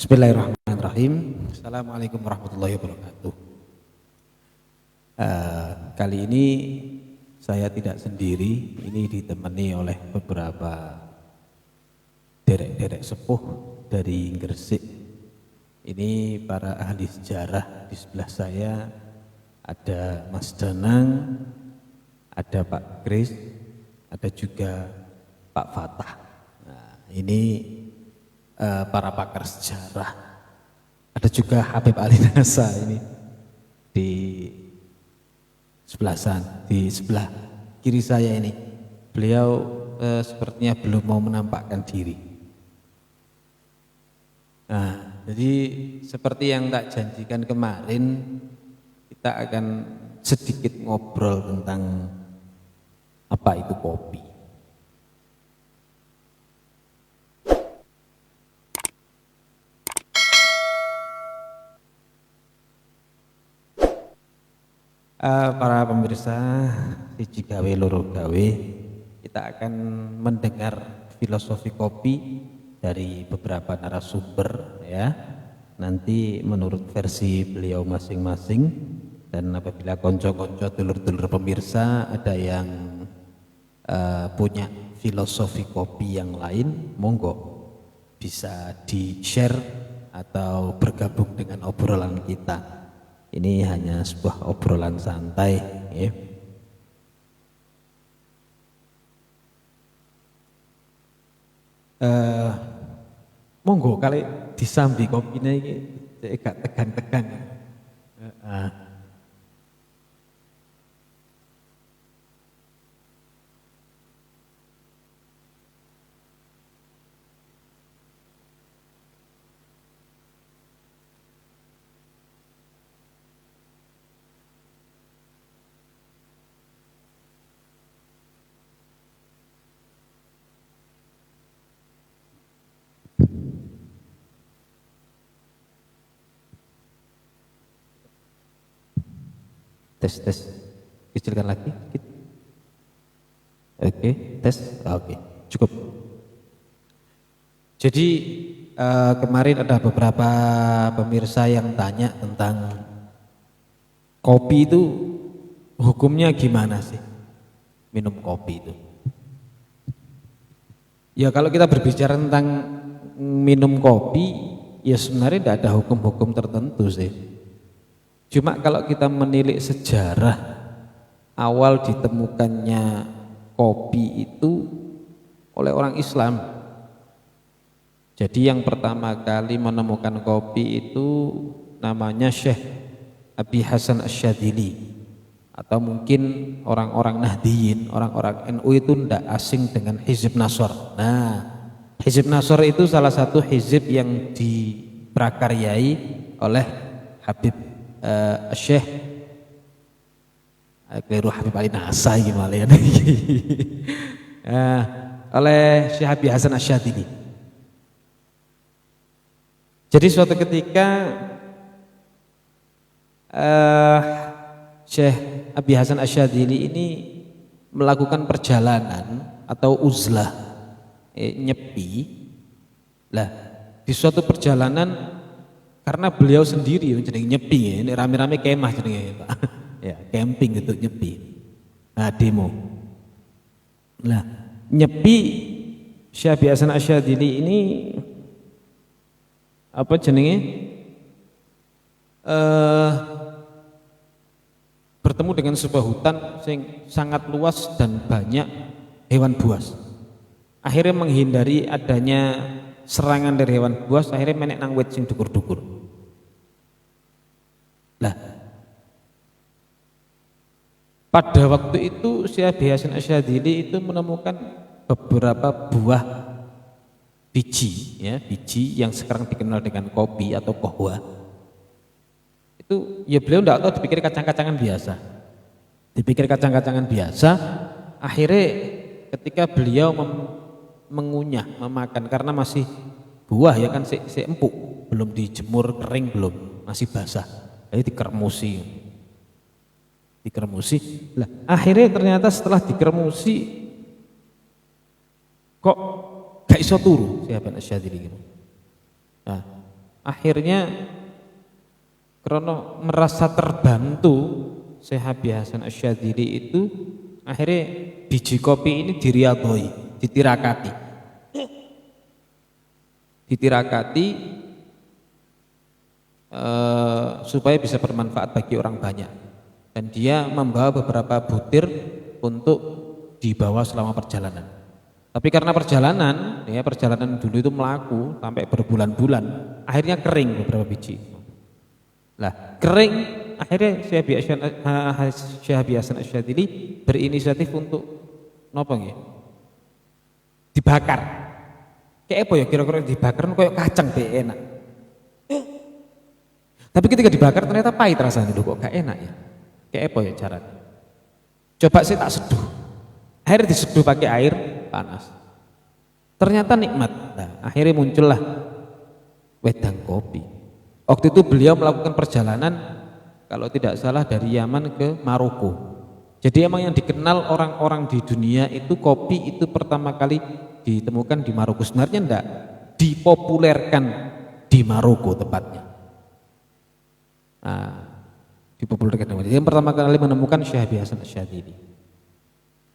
Bismillahirrahmanirrahim. Assalamualaikum warahmatullahi wabarakatuh. Kali ini saya tidak sendiri, ini ditemani oleh beberapa derek-derek sepuh dari Gresik. Ini para ahli sejarah. Di sebelah saya ada Mas Danang, ada Pak Kris, ada juga Pak Fatah. Nah, ini para pakar sejarah. Ada juga Habib Ali Nasa ini di sebelah sana, di sebelah kiri saya ini. Beliau sepertinya belum mau menampakkan diri. Nah, jadi seperti yang tak janjikan kemarin, kita akan sedikit ngobrol tentang apa itu kopi. Para pemirsa siji gawe loro gawe, kita akan mendengar filosofi kopi dari beberapa narasumber ya. Nanti menurut versi beliau masing-masing, dan apabila konco-konco dulur-dulur pemirsa ada yang punya filosofi kopi yang lain, monggo bisa di-share atau bergabung dengan obrolan kita. Ini hanya sebuah obrolan santai ya. Monggo kali disambi kopine iki gak tegang-tegang. Tes, kecilkan lagi sedikit. Oke, tes. Oke, cukup. Jadi kemarin ada beberapa pemirsa yang tanya tentang kopi itu hukumnya gimana sih, minum kopi itu. Ya kalau kita berbicara tentang minum kopi, ya sebenarnya tidak ada hukum-hukum tertentu sih. Cuma kalau kita menilik sejarah awal ditemukannya kopi itu oleh orang Islam. Jadi yang pertama kali menemukan kopi itu namanya Syekh Abi Hasan Asyadzili, atau mungkin orang-orang Nahdiyin, orang-orang NU itu tidak asing dengan Hizib Nasr. Nah, Hizib Nasr itu salah satu hizib yang diprakaryai oleh Habib Syekh keliru Habib Ali Nasa gimana ya oleh Syekh Abi Hasan Asyadzili. Jadi suatu ketika Syekh Abi Hasan Asyadzili ini melakukan perjalanan atau uzlah, nyepi. Lah di suatu perjalanan, karena beliau sendiri yang jenenge nyepi ya, ini rame-rame kemah jenenge Pak. Ya, camping gitu nyepi. Nah, demo. Nah, nyepi Syekh Abi Hasan Asyadzili ini apa jenenge? Bertemu dengan sebuah hutan yang sangat luas dan banyak hewan buas. Akhirnya menghindari adanya serangan dari hewan buas, akhirnya menek nang wit sing dukur-dukur. Lah, pada waktu itu Syekh Abi Hasan Asyadzili itu menemukan beberapa buah biji, ya, biji yang sekarang dikenal dengan kopi atau kohwa. Itu ya beliau tidak tahu, dipikir kacang-kacangan biasa. Dipikir kacang-kacangan biasa, akhirnya ketika beliau mengunyah, memakan, karena masih buah ya kan, si empuk, belum dijemur kering, belum, masih basah, jadi dikermusi. Lah akhirnya ternyata setelah dikermusi kok gak iso turu Syekh Abi Asyadzili gitu. Nah, akhirnya karena merasa terbantu, Syekh Abi Hasan Asyadzili itu akhirnya biji kopi ini diriadhoi, ditirakati supaya bisa bermanfaat bagi orang banyak, dan dia membawa beberapa butir untuk dibawa selama perjalanan. Tapi karena perjalanan dulu itu melaku sampai berbulan-bulan, akhirnya kering beberapa biji. Lah kering, akhirnya Syekh Abi Hasan Asyadzili berinisiatif untuk nopo nggih? Dibakar. Kayak apa ya kira-kira dibakar kayak kacang be enak. Tapi ketika dibakar ternyata pahit rasanya, kok gak enak ya. Kayak apa ya caranya? Coba saya tak seduh. Akhirnya diseduh pakai air panas. Ternyata nikmat. Nah, akhirnya muncullah wedang kopi. Waktu itu beliau melakukan perjalanan kalau tidak salah dari Yaman ke Maroko. Jadi emang yang dikenal orang-orang di dunia itu kopi itu pertama kali ditemukan di Maroko. Sebenarnya enggak, dipopulerkan di Maroko tepatnya. Nah, dipopulerkan. Yang pertama kali menemukan Syekh Abi Hasan Asyadzili.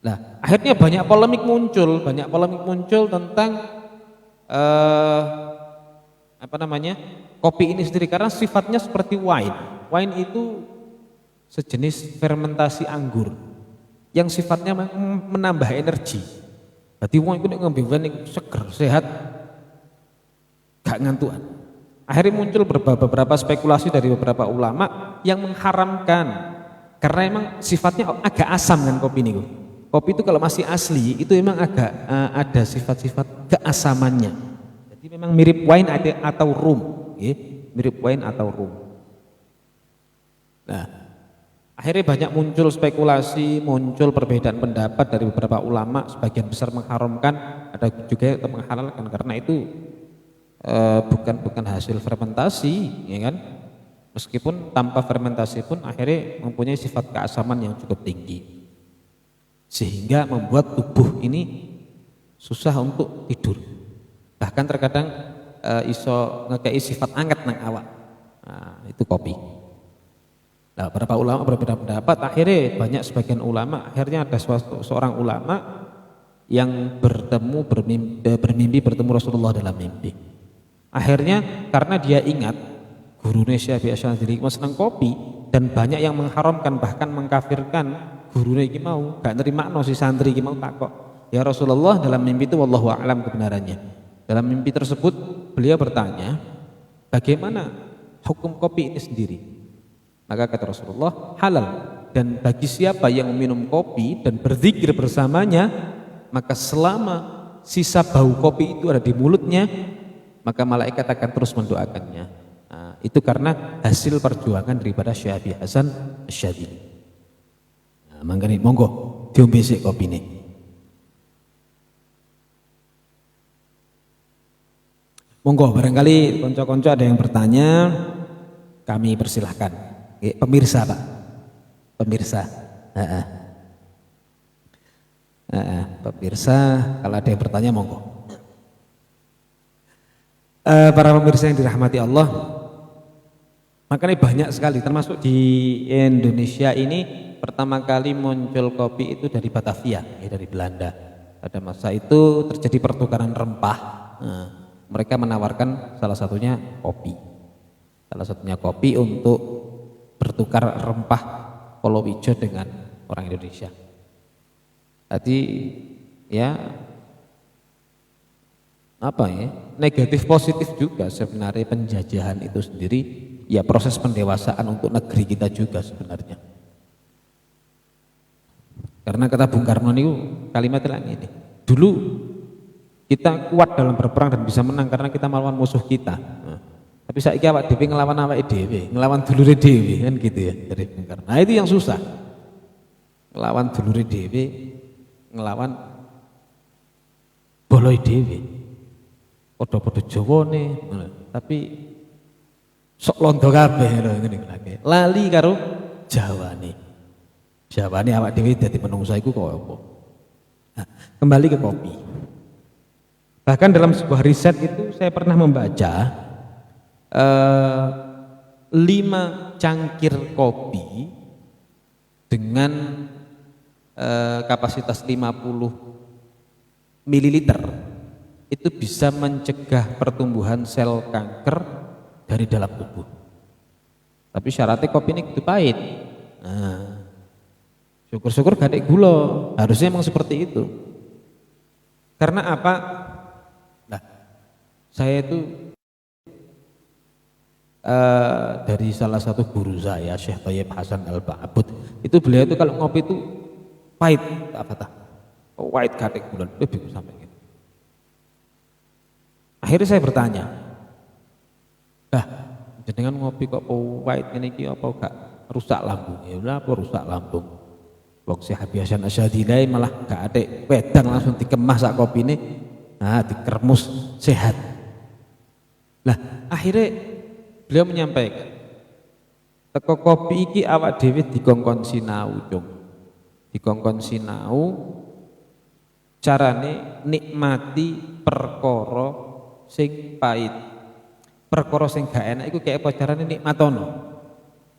Nah, akhirnya banyak polemik muncul tentang kopi ini sendiri karena sifatnya seperti wine. Wine itu sejenis fermentasi anggur yang sifatnya menambah energi. Berarti wong iku nek ngombe wine seger, sehat, gak ngantukan. Akhirnya muncul beberapa spekulasi dari beberapa ulama yang mengharamkan karena emang sifatnya agak asam kan kopi ini. Kopi itu kalau masih asli itu memang agak ada sifat-sifat keasamannya. Jadi memang mirip wine atau rum, mirip wine atau rum. Nah, akhirnya banyak muncul spekulasi, muncul perbedaan pendapat dari beberapa ulama. Sebagian besar mengharamkan, ada juga yang menghalalkan karena itu bukan hasil fermentasi, ya kan? Meskipun tanpa fermentasi pun akhirnya mempunyai sifat keasaman yang cukup tinggi. Sehingga membuat tubuh ini susah untuk tidur. Bahkan terkadang iso ngekei sifat anget nang awak. Nah, itu kopi. Nah, beberapa ulama berbeda pendapat. Akhirnya banyak sebagian ulama. Akhirnya ada seorang ulama yang bermimpi bertemu Rasulullah dalam mimpi. Akhirnya karena dia ingat gurunya Syekh Abi Asyadzili senang kopi dan banyak yang mengharamkan bahkan mengkafirkan gurunya iki mau, gak nerimano si santri iki mau takok. Ya Rasulullah, dalam mimpi itu wallahu a'lam kebenarannya. Dalam mimpi tersebut beliau bertanya, bagaimana hukum kopi ini sendiri? Maka kata Rasulullah, halal, dan bagi siapa yang minum kopi dan berzikir bersamanya, maka selama sisa bau kopi itu ada di mulutnya, maka malaikat akan terus mendoakannya. Nah, itu karena hasil perjuangan daripada Syekh Abi Hasan Asyadzili. Nah, mangkane monggo diombe sik kopine. Monggo, barangkali konco-konco ada yang bertanya, kami persilahkan. Pemirsa Pak, pemirsa. Pemirsa, kalau ada yang bertanya monggo. Para pemirsa yang dirahmati Allah, makanya banyak sekali, termasuk di Indonesia ini pertama kali muncul kopi itu dari Batavia, dari Belanda. Pada masa itu terjadi pertukaran rempah. Nah, mereka menawarkan salah satunya kopi untuk bertukar rempah Polowijo dengan orang Indonesia. Tadi ya negatif positif juga sebenarnya penjajahan itu sendiri, ya proses pendewasaan untuk negeri kita juga sebenarnya. Karena kata Bung Karno ini kalimatnya ini, dulu kita kuat dalam berperang dan bisa menang karena kita melawan musuh kita. Nah, tapi saiki awak dhewe ngelawan awake dhewe, ngelawan dulure dhewe kan gitu ya dari Bung Karno. Nah, itu yang susah. Ngelawan dulure dhewe, ngelawan boloi dhewe. Padha-padha Jawane, tapi sok londo kabeh ngene lagi. Lali karo Jawane. Jawane awak dhewe dadi menungsa iku kok apa. Nah, kembali ke kopi. Bahkan dalam sebuah riset itu saya pernah membaca eh, 5 cangkir kopi dengan kapasitas 50 mililiter itu bisa mencegah pertumbuhan sel kanker dari dalam tubuh. Tapi syaratnya kopi ini itu pahit. Nah, syukur-syukur gak ada gula, harusnya emang seperti itu. Karena apa? Nah, saya itu dari salah satu guru saya, Syekh Thayyib Hasan Al-Ba'bud, itu beliau itu kalau ngopi itu pahit, apa pahit gak ada gula, lebih sampai gitu. Akhirnya saya bertanya, jenengan ngopi kok pahit ini iki apa gak rusak lambung? Ya udah apa rusak lambung? Wong Syekh Hasan Asyadilai malah gak ada wedang langsung dikemas sak kopi ini, nah dikermus sehat. Lah akhirnya beliau menyampaikan, teko kopi iki awak dhewe dikongkon sinau, Cung. Dikongkon sinau carane nikmati perkara sing pahit. Perkara sing gak enak iku kayak apa carane nikmatono.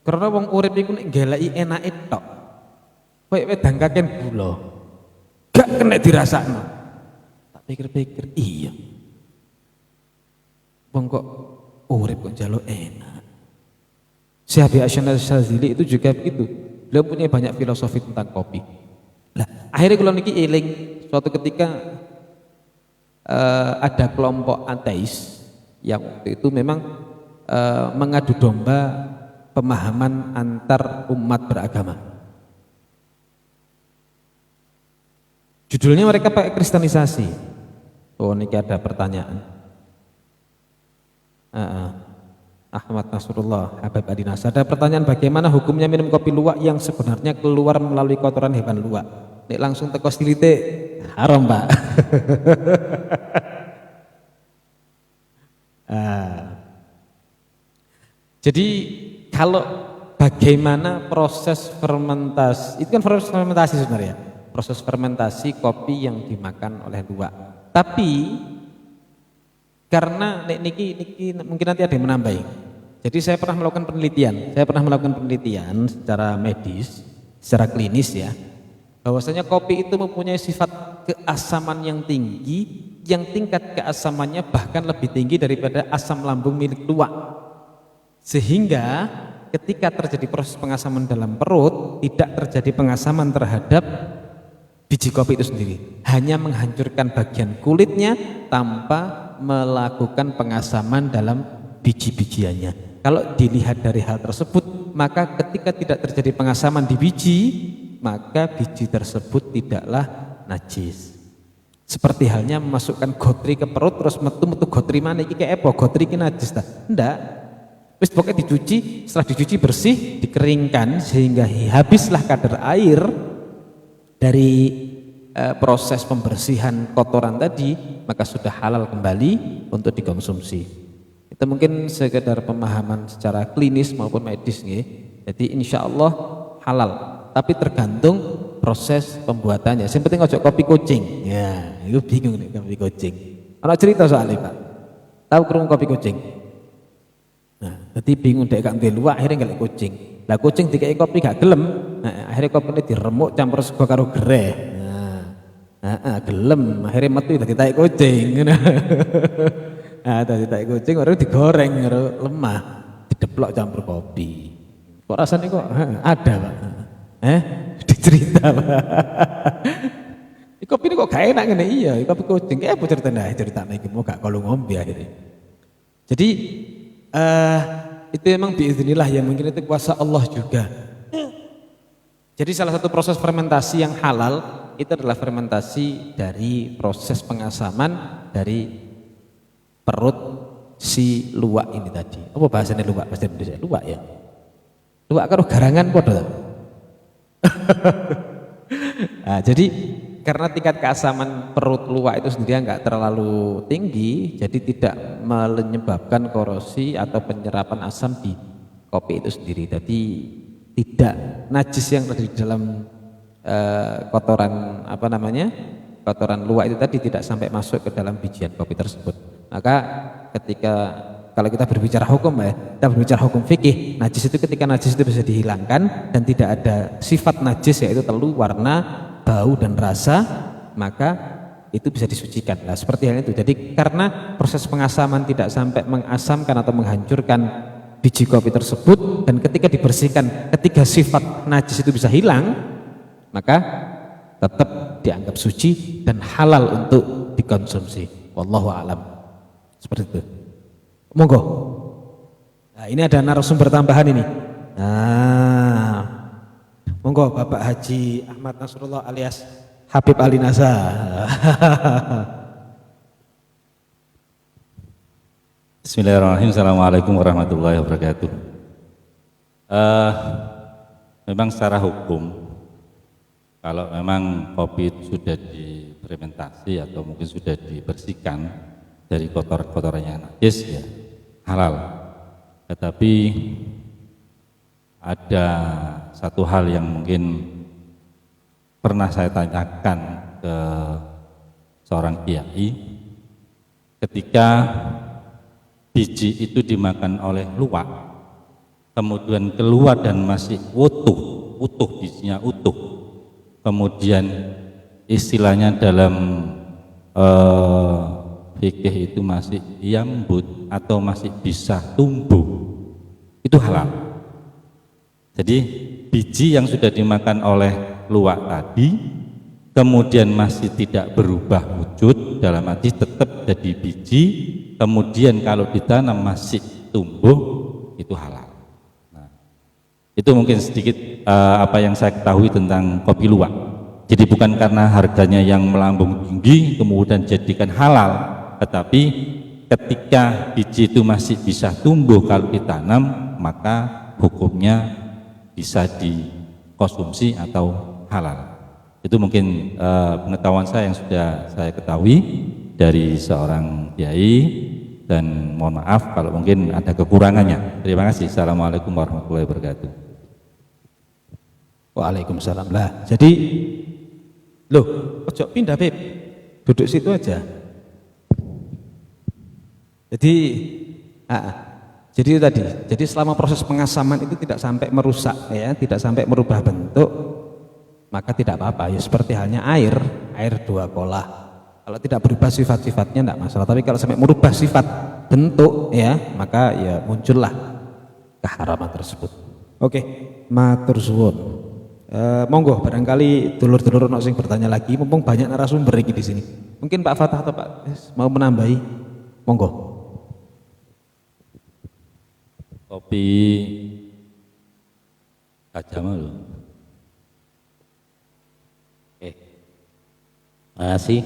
Karena wong urip iku nek ngelaki enake tok. Kowe wedang kaken gula. Gak kena dirasakno. Tak pikir-pikir, iya. Wong kok urip kok njaluk enak. Syekh Hasan Asyadzili itu juga begitu. Beliau punya banyak filosofi tentang kopi. Lah, akhirnya kula niki eling suatu ketika ada kelompok ateis yang waktu itu memang mengadu domba pemahaman antar umat beragama. Judulnya mereka pakai kristenisasi. Oh, ini ada pertanyaan. Ahmad Nasrullah, Habib Adinas. Ada pertanyaan, bagaimana hukumnya minum kopi luwak yang sebenarnya keluar melalui kotoran hewan luwak? Nek langsung teko silite haram, Pak. Jadi kalau bagaimana proses fermentasi, itu kan proses fermentasi sebenarnya, proses fermentasi kopi yang dimakan oleh luwak. Tapi karena niki mungkin nanti ada yang menambahi. Jadi saya pernah melakukan penelitian secara medis, secara klinis ya, bahwasanya kopi itu mempunyai sifat keasaman yang tinggi, yang tingkat keasamannya bahkan lebih tinggi daripada asam lambung milik luwak. Sehingga ketika terjadi proses pengasaman dalam perut, tidak terjadi pengasaman terhadap biji kopi itu sendiri, hanya menghancurkan bagian kulitnya tanpa melakukan pengasaman dalam biji-bijiannya. Kalau dilihat dari hal tersebut, maka ketika tidak terjadi pengasaman di biji, maka biji tersebut tidaklah najis. Seperti halnya memasukkan gotri ke perut terus metu gotri mana iki kayak apa? Gotri iki najis ta? Enggak. Wis pokoknya dicuci, setelah dicuci bersih, dikeringkan sehingga habislah kadar air dari proses pembersihan kotoran tadi, maka sudah halal kembali untuk dikonsumsi. Itu mungkin sekedar pemahaman secara klinis maupun medis nggih. Jadi insya Allah halal, tapi tergantung proses pembuatannya. Yang penting ojo kopi kucing. Ya, itu bingung nih kopi kucing. Ana cerita soalnya, Pak. Tahu krungu kopi kucing? Nah, jadi bingung dek gak duwe luwak akhirnya ngelek kucing. Lah kucing dikei kopi gak gelem, nah, akhirnya kopi ini diremuk campur sego karo gereh. Gelem, akhirnya metu dadi taek kucing. Nah, dadi taek kucing baru digoreng karo lemah, dideplok campur kopi. Kok rasanya kok ada, Pak? Dicerita, Pak. Kopi ini kok gak enak ngene iya, kopi kucing. Apa ceritanya? Ceritanya iki mau gak kalau ngombe akhirnya. Jadi itu memang biiznillah ya, mungkin itu kuasa Allah juga. Jadi salah satu proses fermentasi yang halal itu adalah fermentasi dari proses pengasaman dari perut si luwak ini tadi. Apa bahasanya luwak? Bahasa Indonesia luwak ya. Luwak karo garangan padha. Nah, jadi karena tingkat keasaman perut luwak itu sendiri enggak terlalu tinggi, jadi tidak menyebabkan korosi atau penyerapan asam di kopi itu sendiri. Jadi tidak najis yang ada di dalam kotoran kotoran luwak itu tadi tidak sampai masuk ke dalam bijian kopi tersebut. Maka ketika kalau kita berbicara hukum ya, kita berbicara hukum fikih, najis itu ketika najis itu bisa dihilangkan dan tidak ada sifat najis yaitu telu, warna, bau dan rasa, maka itu bisa disucikan. Nah, seperti hal itu. Jadi karena proses pengasaman tidak sampai mengasamkan atau menghancurkan biji kopi tersebut, dan ketika dibersihkan, ketika sifat najis itu bisa hilang, maka tetap dianggap suci dan halal untuk dikonsumsi. Wallahu a'lam. Seperti itu. Monggo. Nah, ini ada narasumber tambahan ini. Nah, monggo Bapak Haji Ahmad Nasrullah alias Habib Ali Nasa. Bismillahirrahmanirrahim. Assalamualaikum warahmatullahi wabarakatuh. Memang secara hukum, kalau memang kopi itu sudah difermentasi atau mungkin sudah dibersihkan dari kotoran-kotoran yang najis, ya halal. Tetapi ada satu hal yang mungkin pernah saya tanyakan ke seorang kiai, ketika biji itu dimakan oleh luwak, kemudian keluar dan masih utuh bijinya utuh, kemudian istilahnya dalam fikih itu masih yambut atau masih bisa tumbuh, itu halal. Jadi biji yang sudah dimakan oleh luwak tadi kemudian masih tidak berubah wujud, dalam arti tetap jadi biji, kemudian kalau ditanam masih tumbuh, itu halal. Nah, itu mungkin sedikit apa yang saya ketahui tentang kopi luwak. Jadi bukan karena harganya yang melambung tinggi kemudian jadikan halal, tetapi ketika biji itu masih bisa tumbuh kalau ditanam, maka hukumnya bisa dikonsumsi atau halal. Itu mungkin pengetahuan saya yang sudah saya ketahui dari seorang kiai, dan mohon maaf kalau mungkin ada kekurangannya. Terima kasih. Assalamualaikum warahmatullahi wabarakatuh. Waalaikumsalam. Lah, jadi loh, ojo pindah Beb, duduk situ aja. Jadi jadi itu tadi, jadi selama proses pengasaman itu tidak sampai merusak ya, tidak sampai merubah bentuk, maka tidak apa-apa. Ya seperti halnya air 2 kolah, kalau tidak berubah sifat-sifatnya tidak masalah, tapi kalau sampai merubah sifat bentuk ya, maka ya muncullah keharaman tersebut. Oke, matur suwun. Monggo barangkali dulur-dulur ono sing bertanya lagi, mumpung banyak narasumber iki di sini. Mungkin Pak Fatah atau Pak mau menambahi, monggo. Kopi Kajama loh. Oke. Terima kasih.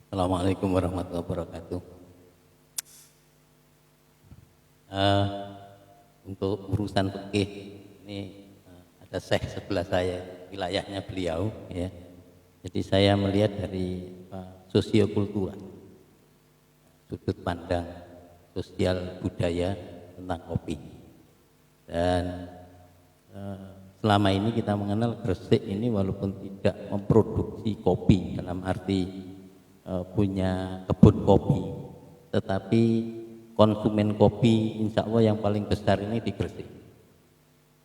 Assalamualaikum warahmatullahi wabarakatuh. Untuk urusan fikih ini ada syekh sebelah saya, wilayahnya beliau ya. Jadi saya melihat dari sosiokultural, sudut pandang sosial budaya tentang kopi. Dan selama ini kita mengenal Gresik ini walaupun tidak memproduksi kopi dalam arti punya kebun kopi, tetapi konsumen kopi insya Allah yang paling besar ini di Gresik.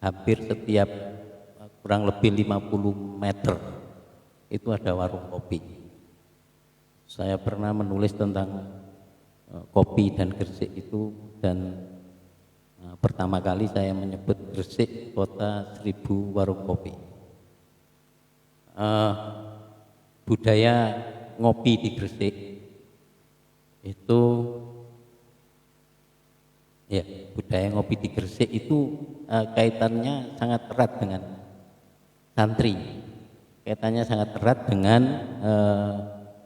Hampir setiap kurang lebih 50 meter itu ada warung kopi. Saya pernah menulis tentang kopi dan Gresik itu, dan pertama kali saya menyebut Gresik kota 1000 warung kopi. Budaya ngopi di Gresik itu ya, budaya ngopi di Gresik itu kaitannya sangat erat dengan santri, kaitannya sangat erat dengan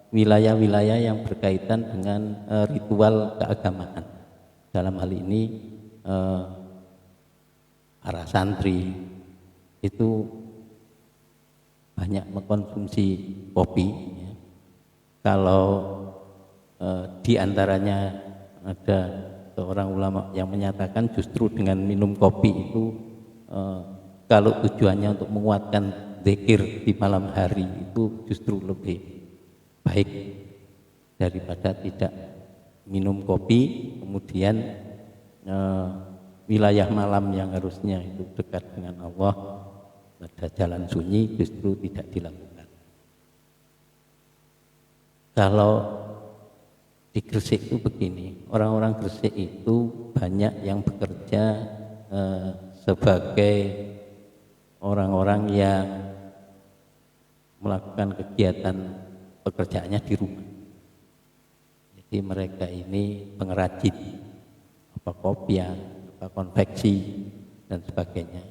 wilayah-wilayah yang berkaitan dengan ritual keagamaan. Dalam hal ini para santri itu banyak mengkonsumsi kopi ya. Kalau di antaranya ada seorang ulama yang menyatakan justru dengan minum kopi itu kalau tujuannya untuk menguatkan zikir di malam hari itu justru lebih baik daripada tidak minum kopi, kemudian wilayah malam yang harusnya itu dekat dengan Allah, ada jalan sunyi, justru tidak dilakukan. Kalau di Gresik itu begini, orang-orang Gresik itu banyak yang bekerja sebagai orang-orang yang melakukan kegiatan pekerjaannya di rumah. Jadi mereka ini pengrajin, apa kopiah, apa konveksi dan sebagainya.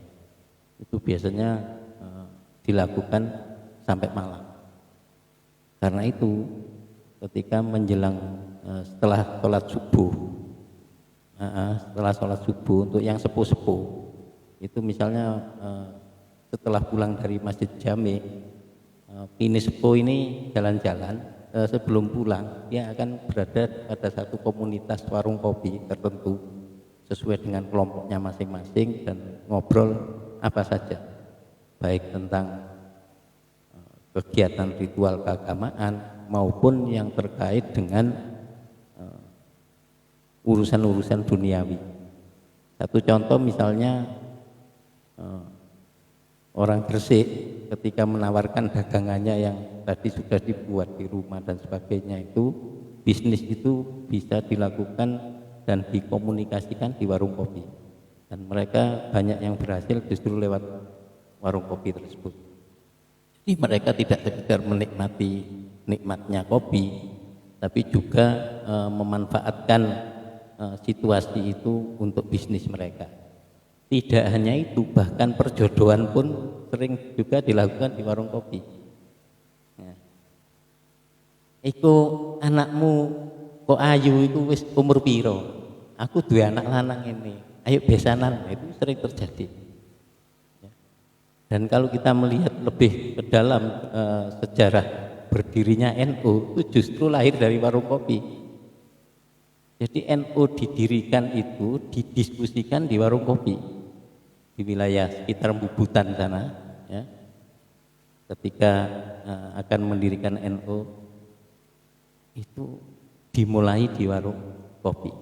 Itu biasanya dilakukan sampai malam. Karena itu ketika menjelang setelah sholat subuh untuk yang sepuh-sepuh itu misalnya setelah pulang dari Masjid Jami, ini sepuh ini jalan-jalan sebelum pulang dia akan berada pada satu komunitas warung kopi tertentu sesuai dengan kelompoknya masing-masing dan ngobrol apa saja, baik tentang kegiatan ritual keagamaan maupun yang terkait dengan urusan-urusan duniawi. Satu contoh misalnya orang Gresik ketika menawarkan dagangannya yang tadi sudah dibuat di rumah dan sebagainya, itu bisnis itu bisa dilakukan dan dikomunikasikan di warung kopi, dan mereka banyak yang berhasil justru lewat warung kopi tersebut. Jadi mereka tidak sekedar menikmati nikmatnya kopi, tapi juga memanfaatkan situasi itu untuk bisnis mereka. Tidak hanya itu, bahkan perjodohan pun sering juga dilakukan di warung kopi. Iku anakmu kok ayu itu wis umur piro? Aku dua anak lanang ini. Ayo besanan, itu sering terjadi. Dan kalau kita melihat lebih ke dalam sejarah berdirinya NU, itu justru lahir dari warung kopi. Jadi NU didirikan itu didiskusikan di warung kopi di wilayah sekitar Bubutan sana, ya. Ketika akan mendirikan NU itu dimulai di warung kopi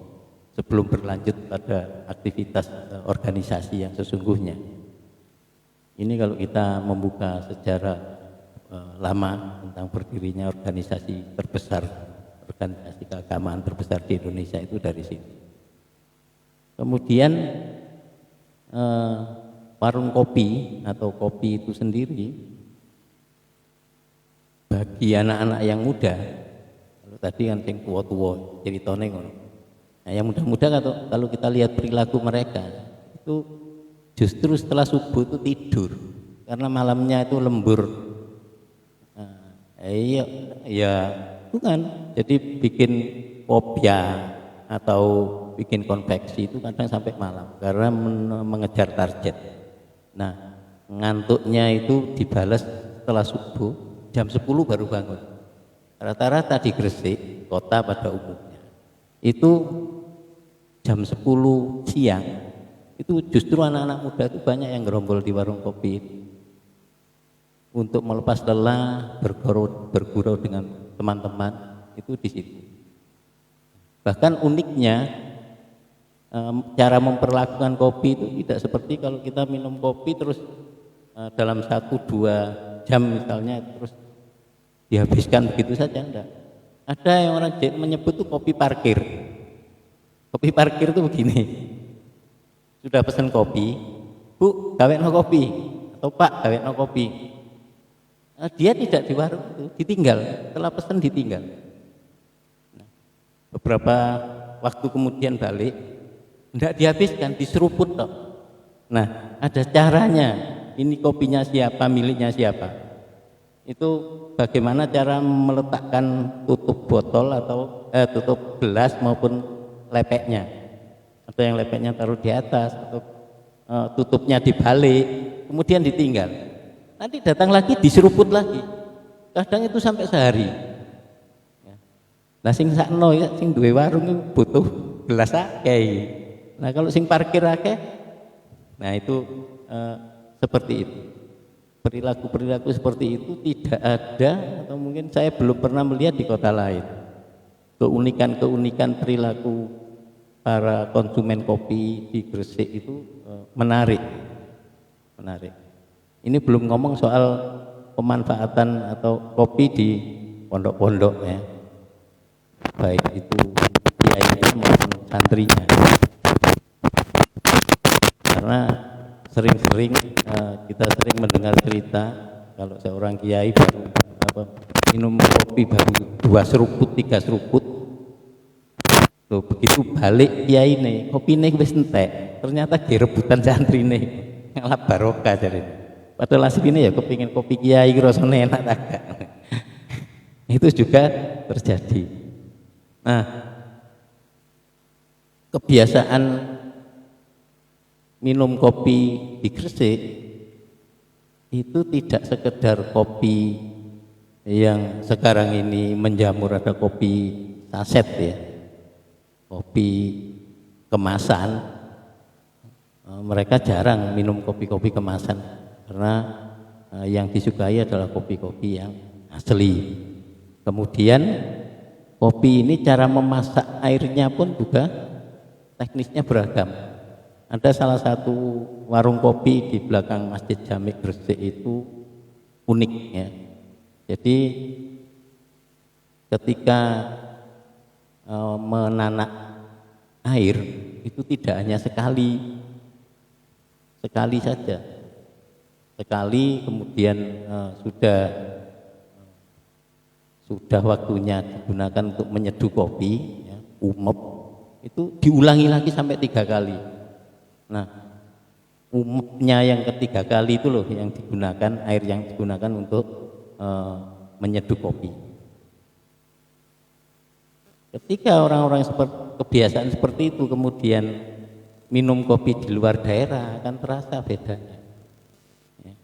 sebelum berlanjut pada aktivitas organisasi yang sesungguhnya. Ini kalau kita membuka sejarah lama tentang berdirinya organisasi terbesar, organisasi keagamaan terbesar di Indonesia itu dari sini. Kemudian warung kopi atau kopi itu sendiri bagi anak-anak yang muda, kalau tadi kan yang tua-tua ceritanya ngono. Nah, yang muda-muda kalau kita lihat perilaku mereka itu justru setelah subuh itu tidur karena malamnya itu lembur. Ya bukan. Jadi bikin kopiah atau bikin konveksi itu kadang sampai malam karena mengejar target. Nah, ngantuknya itu dibalas setelah subuh jam 10 baru bangun. Rata-rata di Gresik kota pada umumnya itu jam 10 siang itu justru anak-anak muda itu banyak yang gerombol di warung kopi untuk melepas lelah, bergurau dengan teman-teman itu di situ. Bahkan uniknya cara memperlakukan kopi itu tidak seperti kalau kita minum kopi terus dalam 1-2 jam misalnya terus dihabiskan begitu saja, enggak. Ada yang orang menyebut itu kopi parkir. Kopi parkir itu begini, sudah pesan kopi, Bu, gawekno kopi, atau Pak, gawekno kopi. Dia tidak di warung itu, ditinggal, setelah pesan ditinggal. Nah, beberapa waktu kemudian balik, enggak dihabiskan, diseruput toh. Nah, ada caranya, ini kopinya siapa, miliknya siapa. Itu bagaimana cara meletakkan tutup botol atau tutup gelas maupun lepeknya, atau yang lepeknya taruh di atas atau tutupnya dibalik kemudian ditinggal, nanti datang lagi diseruput lagi, kadang itu sampai sehari. Nah sing sakno ya sing duwe warung itu butuh gelas akeh. Nah kalau sing parkir akeh, nah itu seperti itu. Perilaku seperti itu tidak ada atau mungkin saya belum pernah melihat di kota lain. keunikan-keunikan perilaku para konsumen kopi di Gresik itu menarik. Ini belum ngomong soal pemanfaatan atau kopi di pondok-pondok ya, baik itu kiainya maupun santrinya. Karena sering-sering kita sering mendengar cerita kalau seorang kiai baru minum kopi baru 2 seruput 3 seruput, loh, begitu balik kiai nih kopi nih wis entek, ternyata direbutan santri nih ngalap barokah jadi. Padahal aslinya ya kepingin kopi kiai rasanya enak agak. Itu juga terjadi. Nah, kebiasaan minum kopi di Gresik itu tidak sekedar kopi yang sekarang ini menjamur, ada kopi saset ya, kopi kemasan. Mereka jarang minum kopi-kopi kemasan karena yang disukai adalah kopi-kopi yang asli. Kemudian kopi ini cara memasak airnya pun juga teknisnya beragam. Ada salah satu warung kopi di belakang Masjid Jami Gresik itu unik ya. Jadi ketika menanak air itu tidak hanya sekali saja, kemudian sudah waktunya digunakan untuk menyeduh kopi ya, umep, itu diulangi lagi sampai 3 kali. Nah, umepnya yang ketiga kali itu loh yang digunakan, air yang digunakan untuk menyeduh kopi. Ketika orang-orang kebiasaan seperti itu kemudian minum kopi di luar daerah akan terasa bedanya. Ya.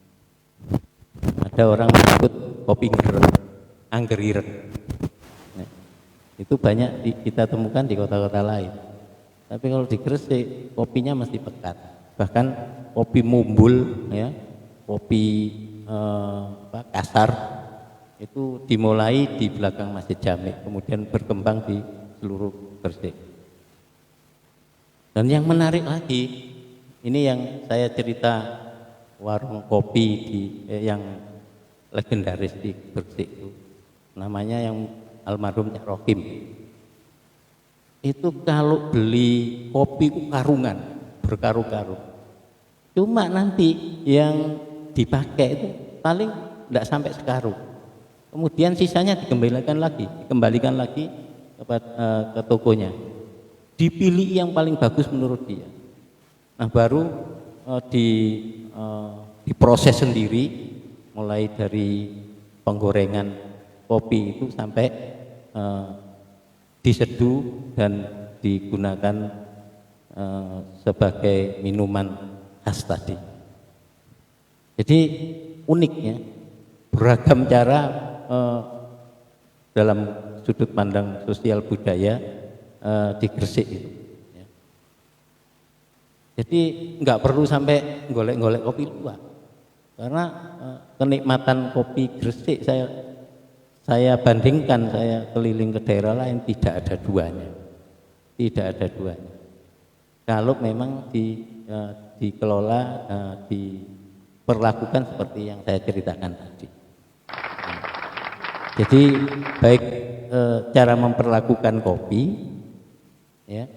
Ada orang menyebut kopi angger-ireng. Ya. Itu banyak kita temukan di kota-kota lain. Tapi kalau di Gresik kopinya masih pekat. Bahkan kopi mumbul, ya, kopi kasar itu dimulai di belakang Masjid Jami, kemudian berkembang di seluruh Gresik. Dan yang menarik lagi, ini yang saya cerita warung kopi yang legendaris di Gresik itu, namanya yang almarhum Cak Rohim. Itu kalau beli kopi itu karungan, berkarung-karung. Cuma nanti yang dipakai itu paling tidak sampai sekarung. Kemudian sisanya dikembalikan lagi ke tokonya. Dipilih yang paling bagus menurut dia. Nah, baru diproses sendiri, mulai dari penggorengan kopi itu sampai diseduh dan digunakan sebagai minuman khas tadi. Jadi uniknya beragam cara dalam sudut pandang sosial budaya di Gresik itu. Ya. Jadi nggak perlu sampai golek-golek kopi luwak, karena kenikmatan kopi Gresik saya bandingkan, saya keliling ke daerah lain, tidak ada duanya. Kalau memang dikelola, diperlakukan seperti yang saya ceritakan tadi. Jadi baik cara memperlakukan kopi, ya,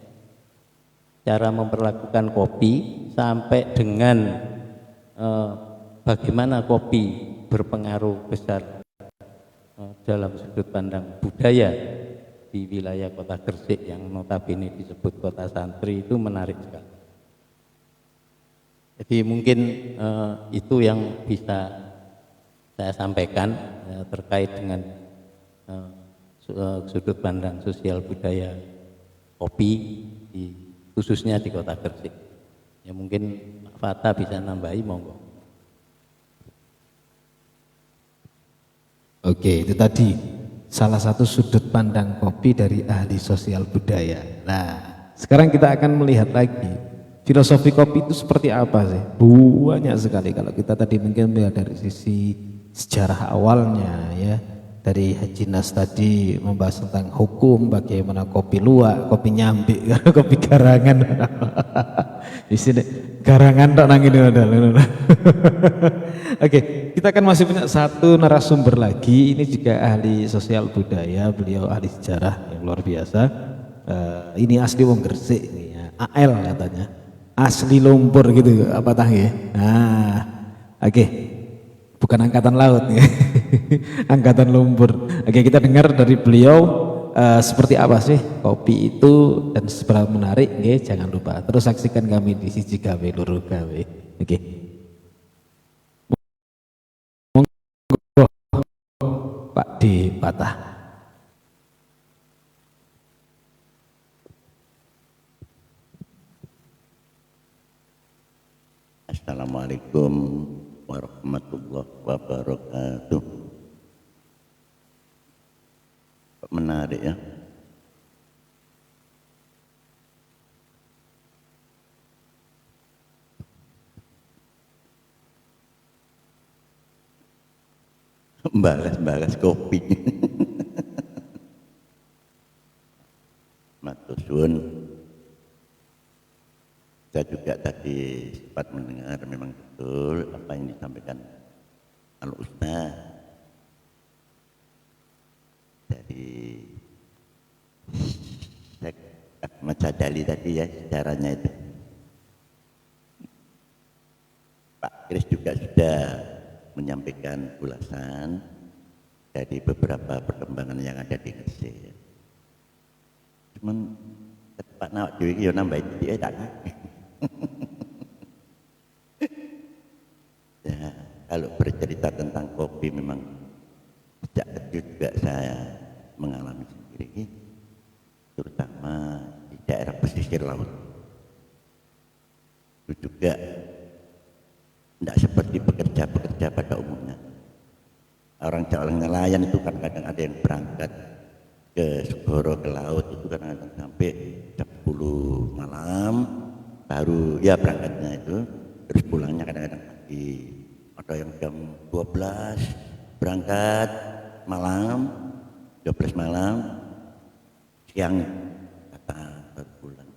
cara memperlakukan kopi sampai dengan bagaimana kopi berpengaruh besar dalam sudut pandang budaya di wilayah kota Gresik yang notabene disebut kota santri, itu menarik sekali. Jadi mungkin itu yang bisa saya sampaikan terkait dengan sudut pandang sosial budaya kopi khususnya di kota Gresik. Ya mungkin Pak Fata bisa nambahi, monggo. Oke, itu tadi salah satu sudut pandang kopi dari ahli sosial budaya. Nah, sekarang kita akan melihat lagi filosofi kopi itu seperti apa sih? Banyak sekali. Kalau kita tadi mungkin melihat dari sisi sejarah awalnya, ya, dari Haji Nas tadi membahas tentang hukum, bagaimana kopi luwak, kopi nyambi, kopi garangan. Di sini garangan tak nangin ada. Oke, kita kan masih punya satu narasumber lagi. Ini juga ahli sosial budaya, beliau ahli sejarah yang luar biasa. Ini asli wong Gresik ini ya. AL katanya. Asli lumpur gitu apa tah ya? Nah, oke. Bukan angkatan laut ya. Angkatan lumpur. Oke, kita dengar dari beliau seperti apa sih kopi itu dan seberapa menarik nggih, jangan lupa terus saksikan kami di Siji Gawe Loro Gawe. Oke. Monggo Pak D Patah. Assalamualaikum warahmatullahi wabarakatuh. Menarik ya. Balas kopi. Matur suwun. Saya juga tadi sempat mendengar memang betul apa yang disampaikan Al-Ustaz dari Syekh Ahmad Sadali tadi ya, sejarahnya itu. Pak Kris juga sudah menyampaikan ulasan dari beberapa perkembangan yang ada di Gresik. Cuman Pak Nawak Dewi ya nambahin dia tak ngerti. Ya, kalau bercerita tentang kopi memang sejak kecil juga saya mengalami sendiri, terutama di daerah pesisir laut. Itu juga tidak seperti pekerja-pekerja pada umumnya. Orang nelayan itu kadang-kadang ada yang berangkat ke Segoro ke laut itu kadang-kadang sampai jam 10 malam baru ya berangkatnya itu, terus pulangnya kadang-kadang pagi. Ada yang jam 12 berangkat malam, 12 malam, siang datang baru pulang.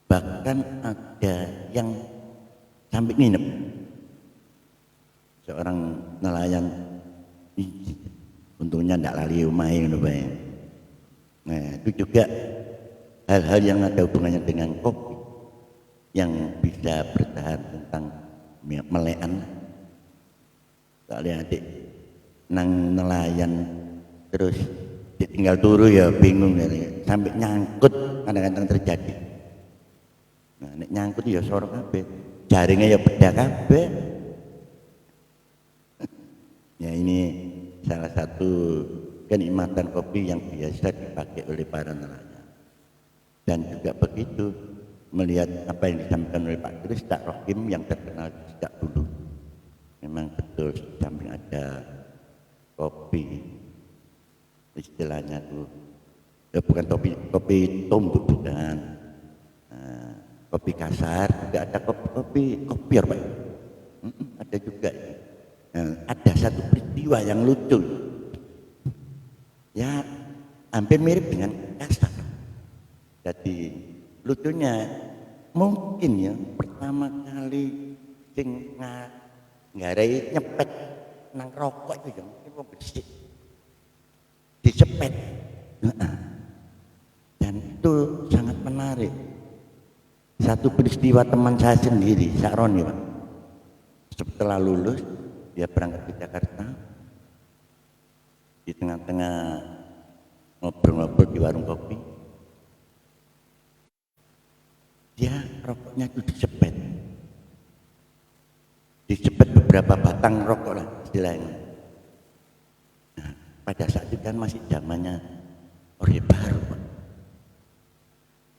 Bahkan ada yang sampai nginep. Seorang nelayan, untungnya tidak lali umai. Nah itu juga hal-hal yang ada hubungannya dengan kopi yang bisa bertahan tentang melekan. Soalnya adik nang nelayan terus ditinggal turu ya bingung ya, sampai nyangkut kadang-kadang terjadi. Nah nek nyangkut ya sorok kabeh, jaringnya ya beda kabeh. Ya ini salah satu kenikmatan kopi yang biasa dipakai oleh para nelayan. Dan juga begitu melihat apa yang disampaikan oleh Pak Kris Tak Rohim yang terkenal sejak dulu. Memang betul samping ada kopi istilahnya tuh ya bukan kopi tumbuk bukan. Nah, kopi kasar juga ada kopi kopior Pak. Ada juga. Nah, ada satu peristiwa yang lucu. Ya hampir mirip dengan kasar. Jadi lucunya mungkin ya pertama kali sing ngarai nyepet nang rokok itu yang mungkin wong bersih dicepet. Dan itu sangat menarik. Satu peristiwa teman saya sendiri, Sakroni Pak. Setelah lulus dia berangkat ke Jakarta. Di tengah-tengah ngobrol-ngobrol di warung kopi, dia rokoknya itu disepet beberapa batang rokok lah istilahnya. Nah, pada saat itu kan masih zamannya Orde Baru Pak,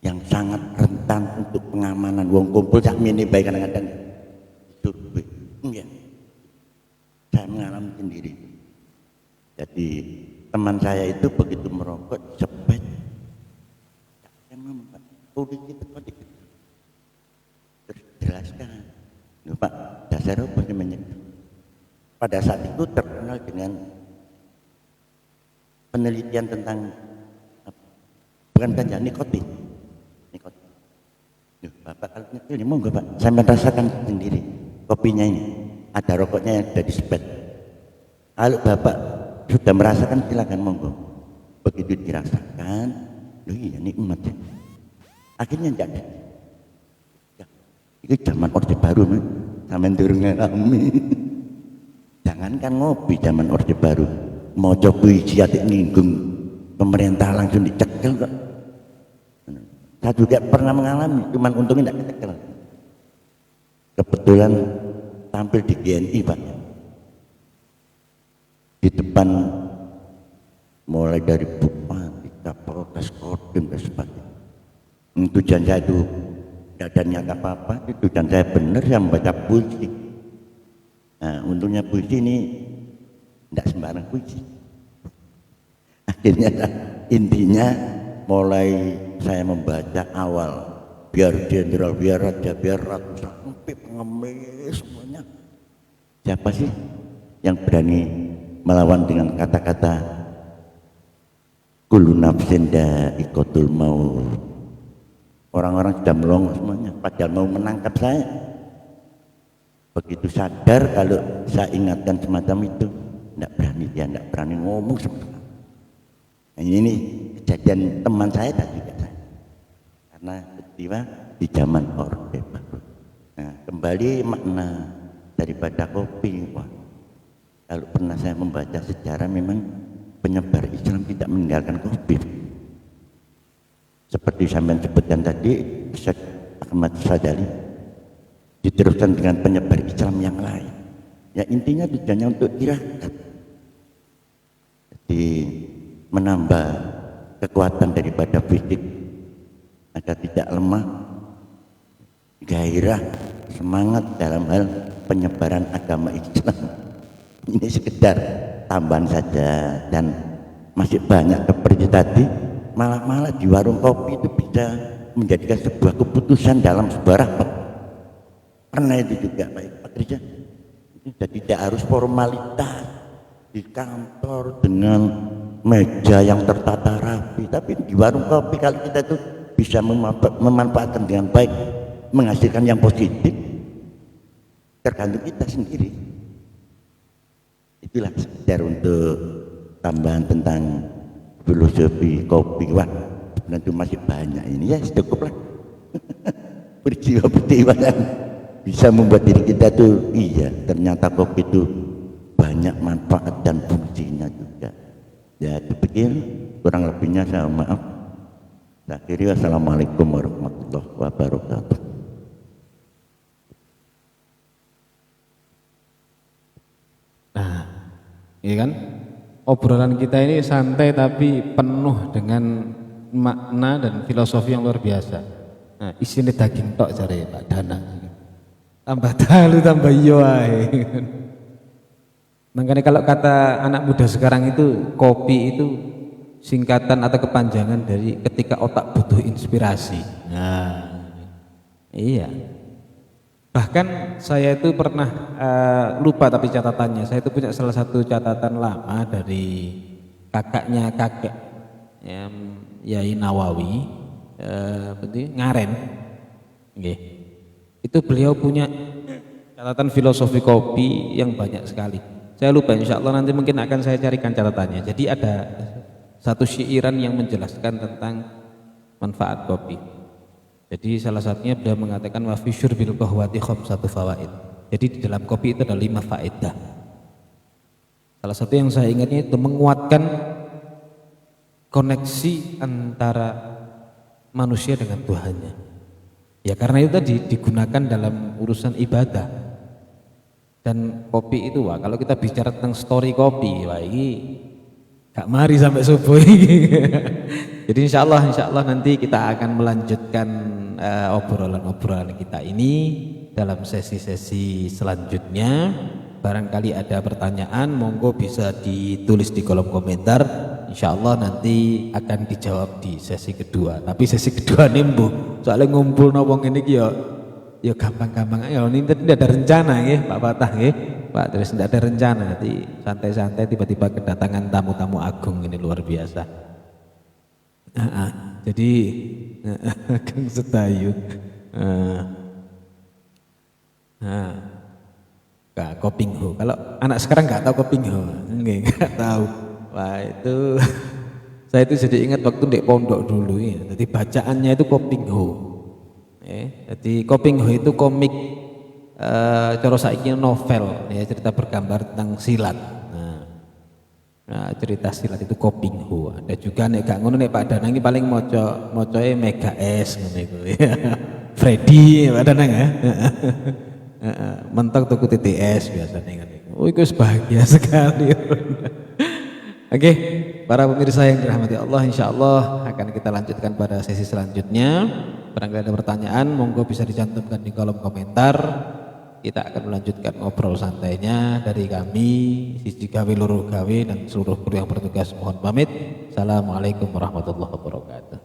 yang sangat rentan untuk pengamanan. Wong kumpul sak mini baik kadang-kadang survei enggak, saya mengalami sendiri. Jadi teman saya itu begitu merokok cepet, polisi teko terus jelaskan, Pak dasar apa namanya? Pada saat itu terkenal dengan penelitian tentang bukan ganja, nikotin. Duh, Bapak kalau nyetil ini monggo Pak, saya merasakan sendiri kopinya ini ada rokoknya yang sudah disepet. Kalau Bapak sudah merasakan silakan monggo. Begitu dirasakan, loh iya nikmat ya. Akhirnya enggak ada. Ya, itu zaman Orde Baru, sampean durung ngalami. Jangankan ngopi zaman Orde Baru, mau coba puisi atik ninggung pemerintah langsung dicekel kok. Saya juga pernah mengalami, cuman untungnya tidak kecekel. Kebetulan tampil di GNI Pak, di depan mulai dari Bupati, Kapolres, Kodim dan sebagainya. Tujuan saya itu tidak ada niat apa-apa, tujuan saya benar, saya membaca puisi. Nah, untungnya puisi ini tidak sembarang puisi. Akhirnya intinya mulai saya membaca awal, biar jenderal, biar raja, biar ratu, sampai pengemis semuanya. Siapa sih yang berani melawan dengan kata-kata kullu nafsin dha'iqatul maut? Orang-orang sudah melongo semuanya, padahal mau menangkap saya. Begitu sadar kalau saya ingatkan semacam itu, tidak berani, dia tidak berani ngomong seperti itu. Nah, ini kejadian teman saya dan juga saya, karena peristiwa di zaman Orde Baru. Nah, kembali makna daripada kopi. Wah, kalau pernah saya membaca sejarah, memang penyebar Islam tidak meninggalkan kopi. Seperti sampean sebutkan tadi, Syekh Ahmad Sadali diteruskan dengan penyebar Islam yang lain. Ya intinya tujuannya untuk tirakat. Jadi menambah kekuatan daripada fisik agar tidak lemah, gairah, semangat dalam hal penyebaran agama Islam. Ini sekedar tambahan saja, dan masih banyak seperti tadi. Malah di warung kopi itu bisa menjadikan sebuah keputusan dalam sebuah rapat. Karena itu juga baik Pak Rizal, jadi tidak harus formalitas di kantor dengan meja yang tertata rapi, tapi di warung kopi kalau kita itu bisa memanfaatkan dengan baik, menghasilkan yang positif, tergantung kita sendiri. Itulah sekedar untuk tambahan tentang filosofi kopi. Wah, nanti masih banyak ini, ya cukup lah. Peristiwa-peristiwa yang bisa membuat diri kita tuh, iya ternyata kopi itu banyak manfaat dan fungsinya juga. Ya dipikir, kurang lebihnya saya maaf. Saya akhiri, wassalamualaikum warahmatullahi wabarakatuh. Nah, iya kan? Obrolan kita ini santai tapi penuh dengan makna dan filosofi yang luar biasa. Nah, isinya daging tok jare Pak Dana. Tambah dalu tambah iyo ae. Makanya kalau kata anak muda sekarang itu, kopi itu singkatan atau kepanjangan dari ketika otak butuh inspirasi. Nah, iya. Bahkan saya itu pernah lupa tapi catatannya, saya itu punya salah satu catatan lama dari kakaknya kakek Yai Nawawi, Ngaren. Okay. Itu beliau punya catatan filosofi kopi yang banyak sekali. Saya lupa, insya Allah nanti mungkin akan saya carikan catatannya. Jadi ada satu syairan yang menjelaskan tentang manfaat kopi. Jadi salah satunya beliau mengatakan wa fi syurbil qahwati khamsatu fawaid. Jadi di dalam kopi itu ada 5 faedah. Salah satu yang saya ingatnya itu menguatkan koneksi antara manusia dengan Tuhannya. Ya karena itu tadi digunakan dalam urusan ibadah. Dan kopi itu, wah kalau kita bicara tentang story kopi, wah ini gak mari sampai subuh ini. Jadi insya Allah nanti kita akan melanjutkan obrolan-obrolan kita ini dalam sesi-sesi selanjutnya. Barangkali ada pertanyaan, monggo bisa ditulis di kolom komentar. Insya Allah nanti akan dijawab di sesi kedua. Tapi sesi kedua nimbuh, soalnya ngumpul wong ini ya gampang-gampang aja. Ini tidak ada rencana ya Pak Fatah ya. Pak terus tidak ada rencana, nanti santai-santai tiba-tiba kedatangan tamu-tamu agung ini luar biasa. Jadi Kang Setayu. Kopingho. Kalau anak sekarang nggak tahu kopingho, nggak tahu. Wah itu saya itu jadi ingat waktu di pondok dulu ya. Jadi bacaannya itu kopingho. Jadi kopingho itu komik cara saiki novel ya, cerita bergambar tentang silat. Nah, cerita silat itu kopingho. Ada juga nek gak ngono nek Pak Danang iki paling mocoe Mega S ngono iku ya. Freddy Pak Danang ya. Mentok tuku TTS biasanya kan. Oh itu bahagia sekali. Oke, para pemirsa yang dirahmati Allah, insya Allah akan kita lanjutkan pada sesi selanjutnya. Barangkali ada pertanyaan, monggo bisa dicantumkan di kolom komentar. Kita akan melanjutkan ngobrol santainya dari kami, sisi gawe, luruh gawe, dan seluruh kru yang bertugas. Mohon pamit. Assalamualaikum warahmatullahi wabarakatuh.